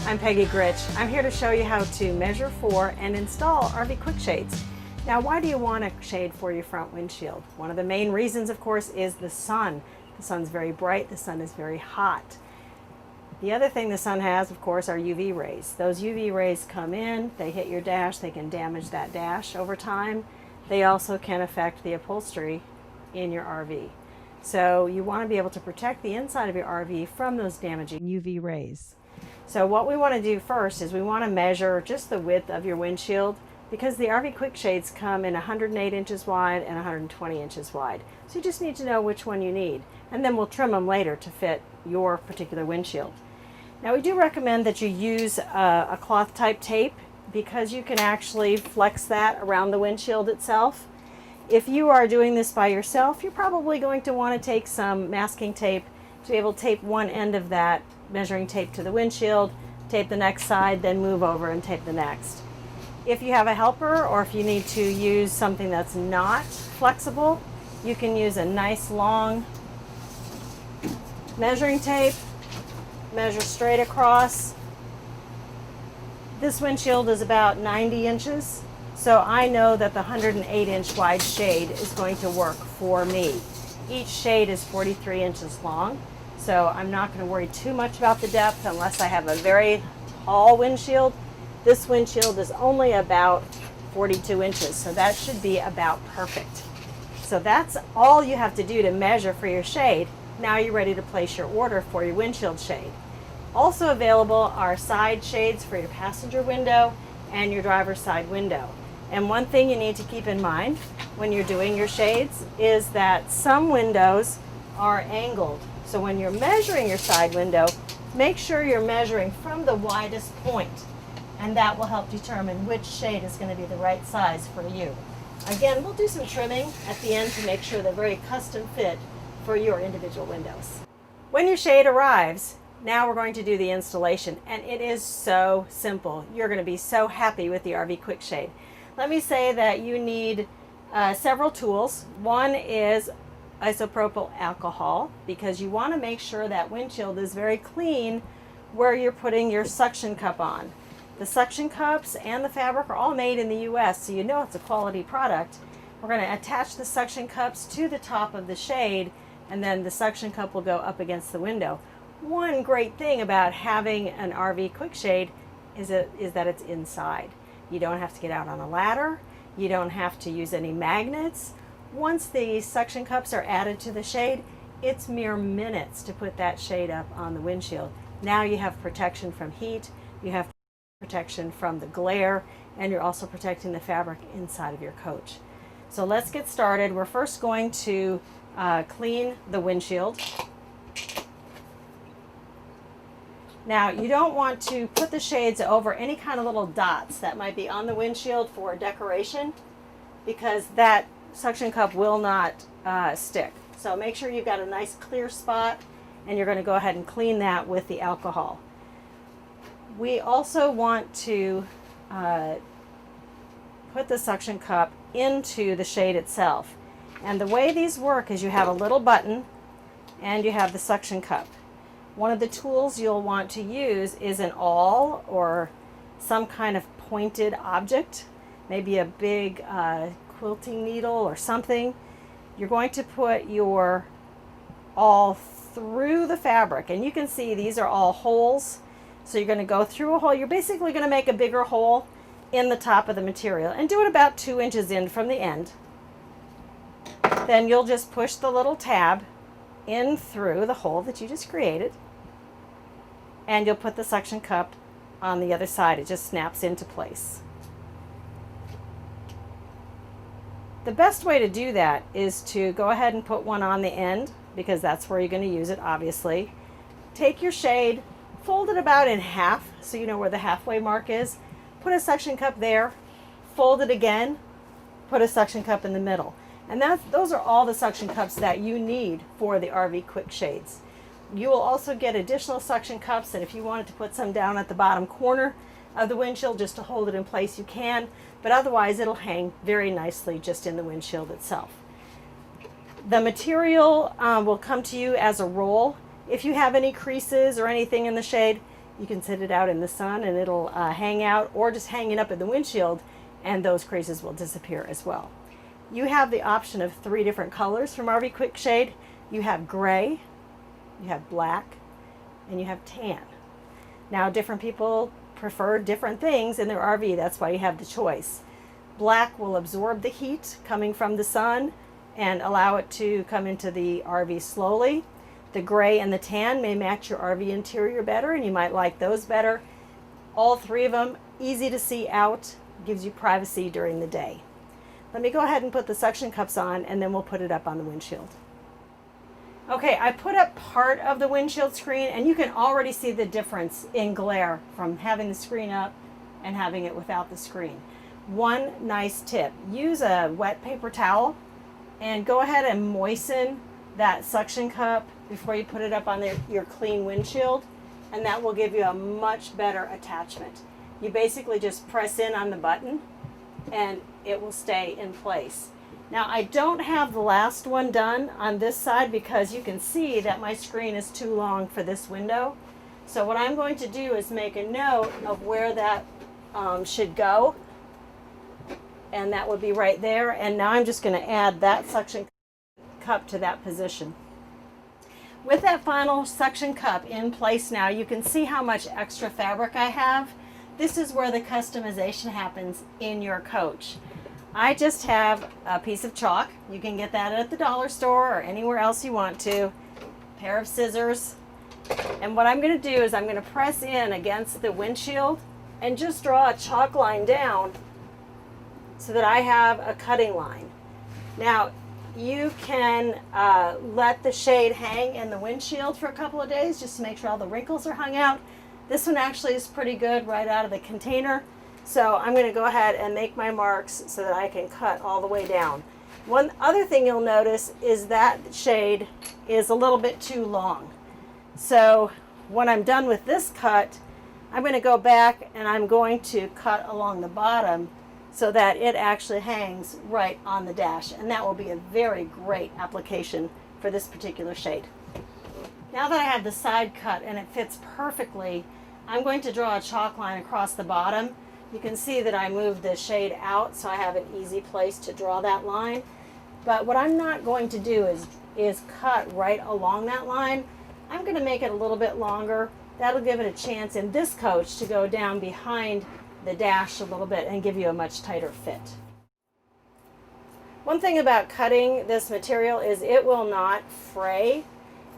I'm Peggy Gritch. I'm here to show you how to measure for and install RV quick shades. Now, why do you want a shade for your front windshield? One of the main reasons, of course, is the sun. The sun's very bright, the sun is very hot. The other thing the sun has, of course, are UV rays. Those UV rays come in, they hit your dash, they can damage that dash over time. They also can affect the upholstery in your RV. So you want to be able to protect the inside of your RV from those damaging UV rays. So what we want to do first is we want to measure just the width of your windshield, because the RV quick shades come in 108 inches wide and 120 inches wide. So you just need to know which one you need, and then we'll trim them later to fit your particular windshield. Now, we do recommend that you use a cloth type tape, because you can actually flex that around the windshield itself. If you are doing this by yourself, you're probably going to want to take some masking tape to be able to tape one end of that measuring tape to the windshield, tape the next side, then move over and tape the next. If you have a helper, or if you need to use something that's not flexible, you can use a nice long measuring tape, measure straight across. This windshield is about 90 inches, so I know that the 108 inch wide shade is going to work for me. Each shade is 43 inches long. So I'm not going to worry too much about the depth unless I have a very tall windshield. This windshield is only about 42 inches, so that should be about perfect. So that's all you have to do to measure for your shade. Now you're ready to place your order for your windshield shade. Also available are side shades for your passenger window and your driver's side window. And one thing you need to keep in mind when you're doing your shades is that some windows are angled. So when you're measuring your side window, make sure you're measuring from the widest point, and that will help determine which shade is going to be the right size for you. Again, we'll do some trimming at the end to make sure they're very custom fit for your individual windows. When your shade arrives, now we're going to do the installation, and it is so simple. You're going to be so happy with the RV Quick Shade. Let me say that you need several tools. One is isopropyl alcohol, because you want to make sure that windshield is very clean where you're putting your suction cup on. The suction cups and the fabric are all made in the US, so you know it's a quality product. We're going to attach the suction cups to the top of the shade, and then the suction cup will go up against the window. One great thing about having an RV Quick Shade is that it's inside. You don't have to get out on a ladder. You don't have to use any magnets. Once the suction cups are added to the shade, it's mere minutes to put that shade up on the windshield. Now you have protection from heat, you have protection from the glare, and you're also protecting the fabric inside of your coach. So let's get started. We're first going to clean the windshield. Now, you don't want to put the shades over any kind of little dots that might be on the windshield for decoration, because that suction cup will not stick. So make sure you've got a nice clear spot, and you're going to go ahead and clean that with the alcohol. We also want to put the suction cup into the shade itself. And the way these work is you have a little button and you have the suction cup. One of the tools you'll want to use is an awl or some kind of pointed object, maybe a big quilting needle or something. You're going to put your awl through the fabric, and you can see these are all holes. So you're going to go through a hole. You're basically going to make a bigger hole in the top of the material, and do it about 2 inches in from the end. Then you'll just push the little tab in through the hole that you just created, and you'll put the suction cup on the other side. It just snaps into place. The best way to do that is to go ahead and put one on the end, because that's where you're going to use it, obviously. Take your shade, fold it about in half so you know where the halfway mark is. Put a suction cup there, fold it again, put a suction cup in the middle. And those are all the suction cups that you need for the RV Quick Shades. You will also get additional suction cups, and if you wanted to put some down at the bottom corner, of the windshield just to hold it in place, you can, but otherwise it'll hang very nicely just in the windshield itself. The material will come to you as a roll. If you have any creases or anything in the shade, you can sit it out in the sun and it'll hang out, or just hang it up in the windshield and those creases will disappear as well. You have the option of 3 different colors from RV Quick Shade. You have gray, you have black, and you have tan. Now, different people prefer different things in their RV. That's why you have the choice. Black will absorb the heat coming from the sun and allow it to come into the RV slowly. The gray and the tan may match your RV interior better, and you might like those better. All 3 of them, easy to see out, gives you privacy during the day. Let me go ahead and put the suction cups on, and then we'll put it up on the windshield. Okay, I put up part of the windshield screen, and you can already see the difference in glare from having the screen up and having it without the screen. One nice tip, use a wet paper towel and go ahead and moisten that suction cup before you put it up on your clean windshield, and that will give you a much better attachment. You basically just press in on the button and it will stay in place. Now, I don't have the last one done on this side because you can see that my screen is too long for this window. So what I'm going to do is make a note of where that should go, and that would be right there. And now I'm just going to add that suction cup to that position. With that final suction cup in place now, you can see how much extra fabric I have. This is where the customization happens in your coach. I just have a piece of chalk. You can get that at the dollar store or anywhere else you want to. A pair of scissors. And what I'm going to do is I'm going to press in against the windshield and just draw a chalk line down so that I have a cutting line. Now, you can let the shade hang in the windshield for a couple of days just to make sure all the wrinkles are hung out. This one actually is pretty good right out of the container. So I'm going to go ahead and make my marks so that I can cut all the way down. One other thing you'll notice is that shade is a little bit too long. So when I'm done with this cut, I'm going to go back and I'm going to cut along the bottom so that it actually hangs right on the dash. And that will be a very great application for this particular shade. Now that I have the side cut and it fits perfectly, I'm going to draw a chalk line across the bottom. You can see that I moved the shade out so I have an easy place to draw that line. But what I'm not going to do is cut right along that line. I'm going to make it a little bit longer. That'll give it a chance in this coach to go down behind the dash a little bit and give you a much tighter fit. One thing about cutting this material is it will not fray.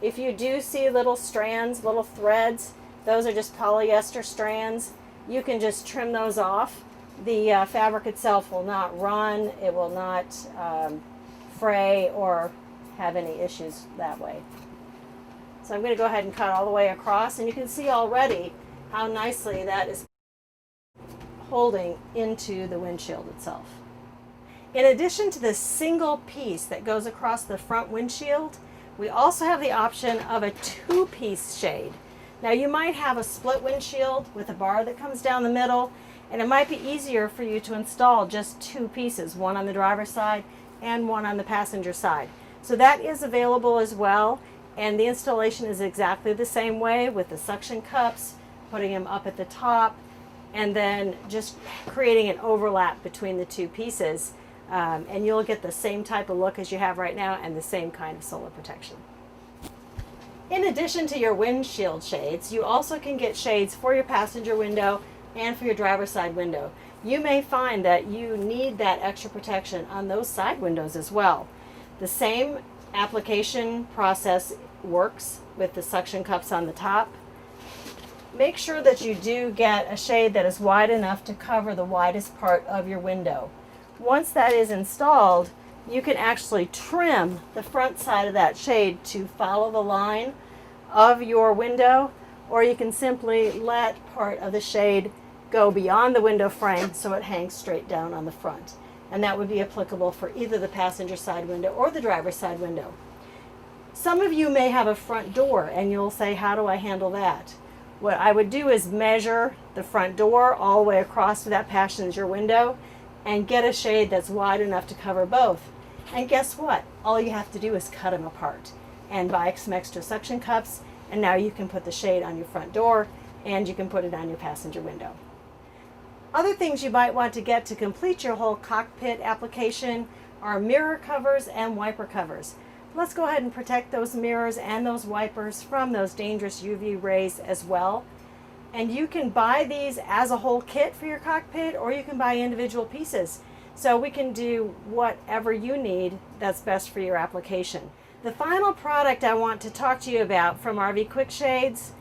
If you do see little strands, little threads, those are just polyester strands. You can just trim those off. The fabric itself will not run, it will not fray or have any issues that way. So I'm going to go ahead and cut all the way across, and you can see already how nicely that is holding into the windshield itself. In addition to the single piece that goes across the front windshield, we also have the option of a 2-piece shade. Now, you might have a split windshield with a bar that comes down the middle, and it might be easier for you to install just 2 pieces, one on the driver's side and one on the passenger side. So that is available as well, and the installation is exactly the same way with the suction cups, putting them up at the top, and then just creating an overlap between the 2 pieces, and you'll get the same type of look as you have right now and the same kind of solar protection. In addition to your windshield shades, you also can get shades for your passenger window and for your driver's side window. You may find that you need that extra protection on those side windows as well. The same application process works with the suction cups on the top. Make sure that you do get a shade that is wide enough to cover the widest part of your window. Once that is installed, you can actually trim the front side of that shade to follow the line of your window, or you can simply let part of the shade go beyond the window frame so it hangs straight down on the front. And that would be applicable for either the passenger side window or the driver's side window. Some of you may have a front door and you'll say, how do I handle that? What I would do is measure the front door all the way across to that passenger window and get a shade that's wide enough to cover both. And guess what? All you have to do is cut them apart and buy some extra suction cups, and now you can put the shade on your front door and you can put it on your passenger window. Other things you might want to get to complete your whole cockpit application are mirror covers and wiper covers. Let's go ahead and protect those mirrors and those wipers from those dangerous UV rays as well. And you can buy these as a whole kit for your cockpit, or you can buy individual pieces. So we can do whatever you need that's best for your application. The final product I want to talk to you about from RV Quick Shades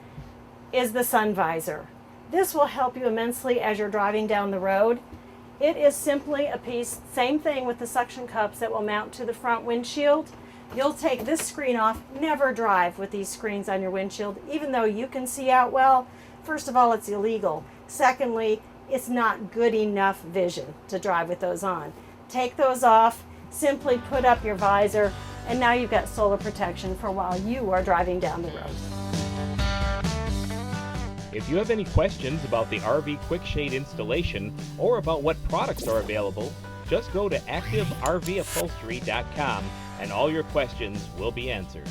is the sun visor. This will help you immensely as you're driving down the road. It is simply a piece, same thing with the suction cups that will mount to the front windshield. You'll take this screen off. Never drive with these screens on your windshield, even though you can see out well. First of all, it's illegal. Secondly, it's not good enough vision to drive with those on. Take those off, simply put up your visor, and now you've got solar protection for while you are driving down the road. If you have any questions about the RV Quick Shade installation or about what products are available, just go to activervupholstery.com and all your questions will be answered.